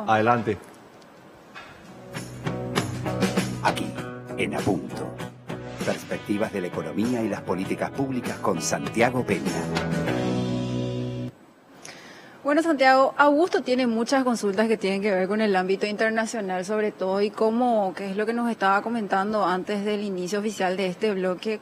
Adelante. Aquí, en A Punto. Perspectivas de la economía y las políticas públicas con Santiago Peña. Bueno, Santiago, Augusto tiene muchas consultas que tienen que ver con el ámbito internacional, sobre todo, y cómo, que es lo que nos estaba comentando antes del inicio oficial de este bloque.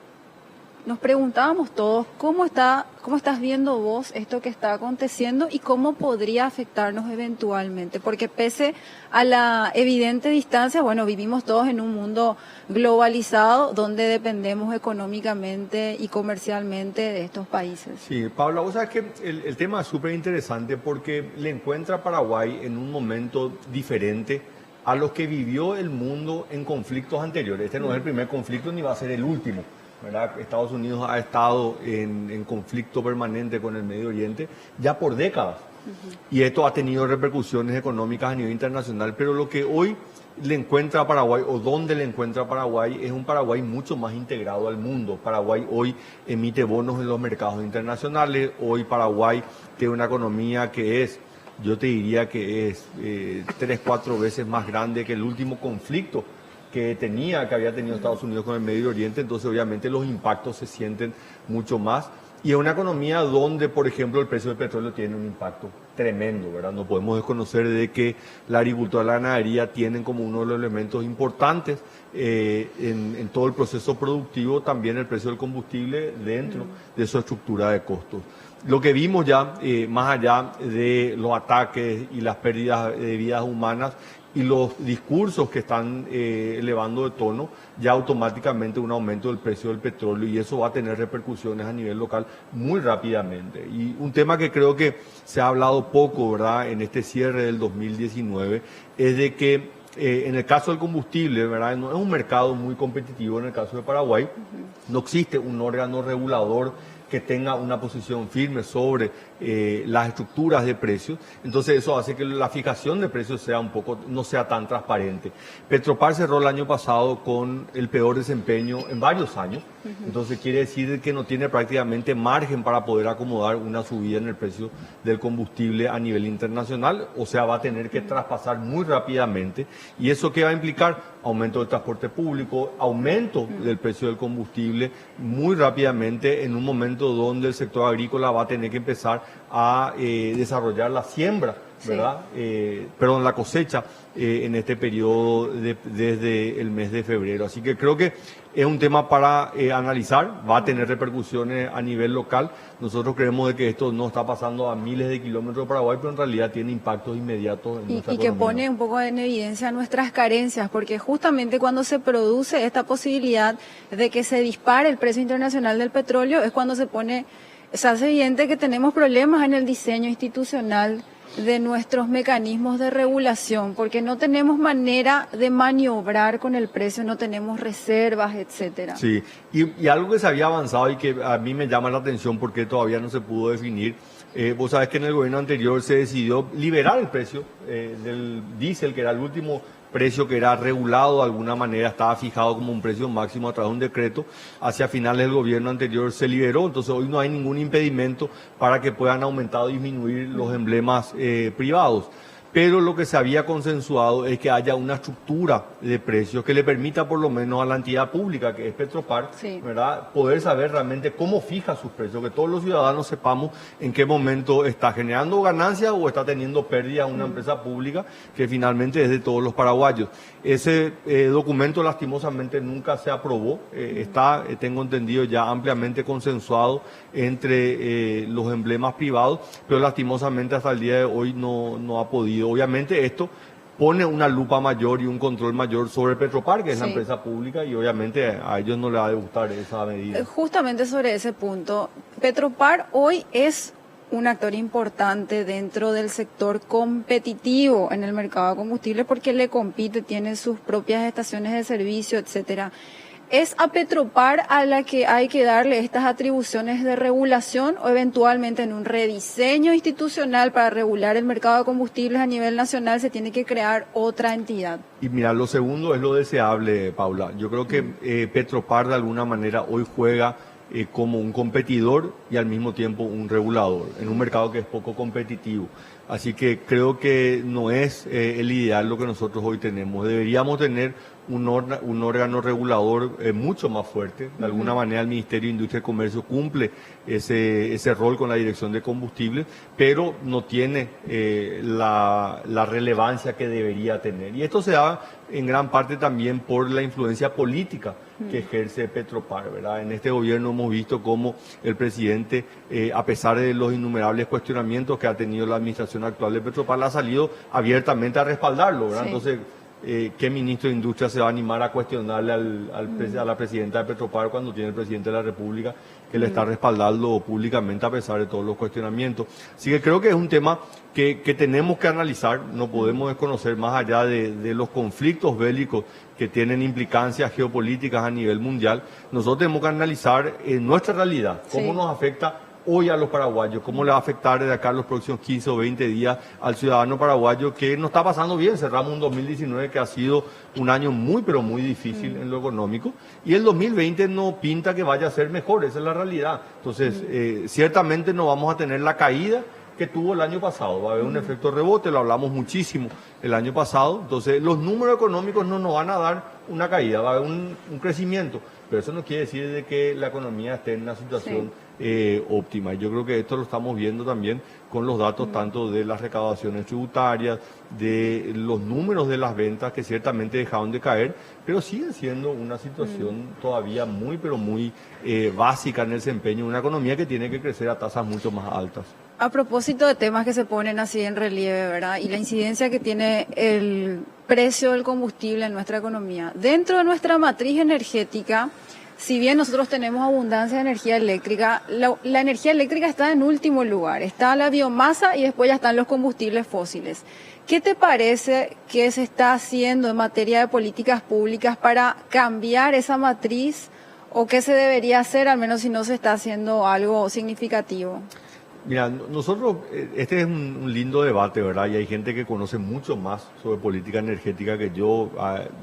Nos preguntábamos todos cómo estás viendo vos esto que está aconteciendo y cómo podría afectarnos eventualmente, porque pese a la evidente distancia, bueno, vivimos todos en un mundo globalizado donde dependemos económicamente y comercialmente de estos países. Sí, Paula, vos sabés que el tema es súper interesante porque le encuentra a Paraguay en un momento diferente a lo que vivió el mundo en conflictos anteriores. Este no es el primer conflicto ni va a ser el último, ¿verdad? Estados Unidos ha estado en conflicto permanente con el Medio Oriente ya por décadas. Y esto ha tenido repercusiones económicas a nivel internacional, pero lo que hoy le encuentra a Paraguay, o donde le encuentra a Paraguay, es un Paraguay mucho más integrado al mundo. Paraguay hoy emite bonos en los mercados internacionales, hoy Paraguay tiene una economía que es, yo te diría que es 3-4 veces más grande que el último conflicto que había tenido Estados Unidos con el Medio Oriente, entonces obviamente los impactos se sienten mucho más. Y es una economía donde, por ejemplo, el precio del petróleo tiene un impacto tremendo, ¿verdad? No podemos desconocer de que la agricultura y la ganadería tienen como uno de los elementos importantes en todo el proceso productivo también el precio del combustible dentro de su estructura de costos. Lo que vimos ya, más allá de los ataques y las pérdidas de vidas humanas, y los discursos que están elevando de tono, ya automáticamente un aumento del precio del petróleo, y eso va a tener repercusiones a nivel local muy rápidamente. Y un tema que creo que se ha hablado poco, ¿verdad?, en este cierre del 2019, es de que en el caso del combustible, ¿verdad?, no es un mercado muy competitivo en el caso de Paraguay, no existe un órgano regulador que tenga una posición firme sobre las estructuras de precios, entonces eso hace que la fijación de precios sea no sea tan transparente. Petropar cerró el año pasado con el peor desempeño en varios años, entonces quiere decir que no tiene prácticamente margen para poder acomodar una subida en el precio del combustible a nivel internacional, o sea, va a tener que traspasar muy rápidamente, y eso ¿qué va a implicar? Aumento del transporte público, aumento del precio del combustible muy rápidamente en un momento donde el sector agrícola va a tener que empezar a desarrollar la siembra, ¿verdad? Perdón, la cosecha en este periodo desde el mes de febrero. Así que creo que es un tema para analizar, va a tener repercusiones a nivel local. Nosotros creemos de que esto no está pasando a miles de kilómetros de Paraguay, pero en realidad tiene impactos inmediatos en nuestra economía. Que pone un poco en evidencia nuestras carencias, porque justamente cuando se produce esta posibilidad de que se dispare el precio internacional del petróleo es cuando se hace evidente que tenemos problemas en el diseño institucional de nuestros mecanismos de regulación, porque no tenemos manera de maniobrar con el precio, no tenemos reservas, etcétera. Sí, y algo que se había avanzado y que a mí me llama la atención porque todavía no se pudo definir, vos sabés que en el gobierno anterior se decidió liberar el precio del diésel, que era el último precio que era regulado de alguna manera, estaba fijado como un precio máximo a través de un decreto. Hacia finales del gobierno anterior se liberó, entonces hoy no hay ningún impedimento para que puedan aumentar o disminuir los emblemas privados. Pero lo que se había consensuado es que haya una estructura de precios que le permita por lo menos a la entidad pública, que es Petropar, ¿verdad?, poder saber realmente cómo fija sus precios, que todos los ciudadanos sepamos en qué momento está generando ganancias o está teniendo pérdida una empresa pública que finalmente es de todos los paraguayos. Ese documento lastimosamente nunca se aprobó, está, tengo entendido, ya ampliamente consensuado entre los emblemas privados, pero lastimosamente hasta el día de hoy no ha podido. Obviamente esto pone una lupa mayor y un control mayor sobre Petropar, que es la empresa pública, y obviamente a ellos no les va a gustar esa medida. Justamente sobre ese punto, Petropar hoy es un actor importante dentro del sector competitivo en el mercado de combustible porque le compite, tiene sus propias estaciones de servicio, etcétera. ¿Es a Petropar a la que hay que darle estas atribuciones de regulación o eventualmente en un rediseño institucional para regular el mercado de combustibles a nivel nacional se tiene que crear otra entidad? Y mira, lo segundo es lo deseable, Paula. Yo creo que Petropar de alguna manera hoy juega como un competidor y al mismo tiempo un regulador en un mercado que es poco competitivo. Así que creo que no es el ideal lo que nosotros hoy tenemos. Deberíamos tener un órgano regulador mucho más fuerte. De alguna manera el Ministerio de Industria y Comercio cumple ese rol con la Dirección de Combustibles, pero no tiene la relevancia que debería tener. Y esto se da en gran parte también por la influencia política que ejerce Petropar, ¿verdad? En este gobierno hemos visto cómo el presidente, a pesar de los innumerables cuestionamientos que ha tenido la administración actual de Petropar, ha salido abiertamente a respaldarlo, ¿verdad? Sí. Entonces, ¿qué ministro de Industria se va a animar a cuestionarle a la presidenta de Petropar cuando tiene el presidente de la República que le está respaldando públicamente a pesar de todos los cuestionamientos? Así que creo que es un tema que tenemos que analizar, no podemos desconocer más allá de los conflictos bélicos que tienen implicancias geopolíticas a nivel mundial. Nosotros tenemos que analizar nuestra realidad, cómo nos afecta hoy a los paraguayos, cómo le va a afectar de acá los próximos 15 o 20 días al ciudadano paraguayo que no está pasando bien. Cerramos un 2019 que ha sido un año muy, pero muy difícil en lo económico, y el 2020 no pinta que vaya a ser mejor, esa es la realidad. Entonces, ciertamente no vamos a tener la caída que tuvo el año pasado, va a haber un efecto rebote, lo hablamos muchísimo el año pasado. Entonces los números económicos no nos van a dar una caída, va a haber un crecimiento, pero eso no quiere decir de que la economía esté en una situación óptima. Yo creo que esto lo estamos viendo también con los datos tanto de las recaudaciones tributarias, de los números de las ventas que ciertamente dejaron de caer, pero siguen siendo una situación todavía muy, pero muy básica en el desempeño de una economía que tiene que crecer a tasas mucho más altas. A propósito de temas que se ponen así en relieve, ¿verdad? Y la incidencia que tiene el precio del combustible en nuestra economía. Dentro de nuestra matriz energética, si bien nosotros tenemos abundancia de energía eléctrica, la energía eléctrica está en último lugar. Está la biomasa y después ya están los combustibles fósiles. ¿Qué te parece que se está haciendo en materia de políticas públicas para cambiar esa matriz? ¿O qué se debería hacer, al menos si no se está haciendo algo significativo? Mira, nosotros, este es un lindo debate, ¿verdad? Y hay gente que conoce mucho más sobre política energética que yo.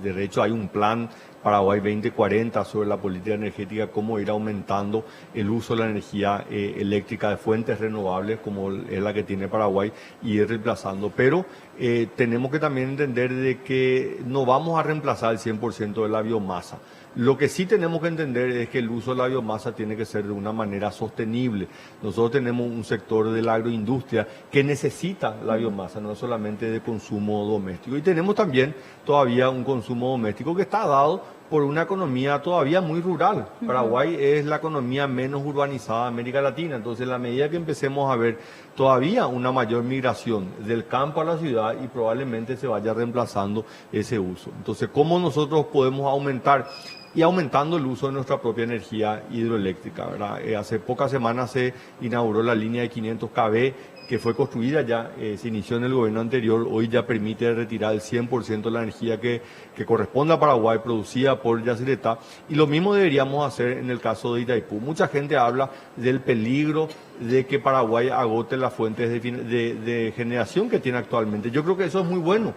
De hecho, hay un plan Paraguay 2040 sobre la política energética, cómo ir aumentando el uso de la energía eléctrica de fuentes renovables, como es la que tiene Paraguay, y ir reemplazando. Pero tenemos que también entender de que no vamos a reemplazar el 100% de la biomasa. Lo que sí tenemos que entender es que el uso de la biomasa tiene que ser de una manera sostenible. Nosotros tenemos un sector de la agroindustria que necesita la biomasa, no solamente de consumo doméstico. Y tenemos también todavía un consumo doméstico que está dado por una economía todavía muy rural. Paraguay es la economía menos urbanizada de América Latina. Entonces, en la medida que empecemos a ver todavía una mayor migración del campo a la ciudad, y probablemente se vaya reemplazando ese uso. Entonces, ¿cómo nosotros podemos aumentar? Y aumentando el uso de nuestra propia energía hidroeléctrica, ¿verdad? Hace pocas semanas se inauguró la línea de 500 kV, que fue construida ya, se inició en el gobierno anterior, hoy ya permite retirar el 100% de la energía que corresponde a Paraguay, producida por Yacyretá, y lo mismo deberíamos hacer en el caso de Itaipú. Mucha gente habla del peligro de que Paraguay agote las fuentes de generación que tiene actualmente. Yo creo que eso es muy bueno,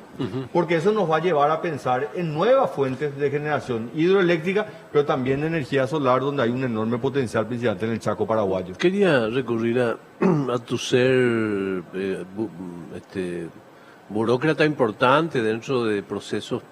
porque eso nos va a llevar a pensar en nuevas fuentes de generación hidroeléctrica, pero también de energía solar, donde hay un enorme potencial, principalmente en el Chaco paraguayo. Quería recurrir a tu ser burócrata importante dentro de procesos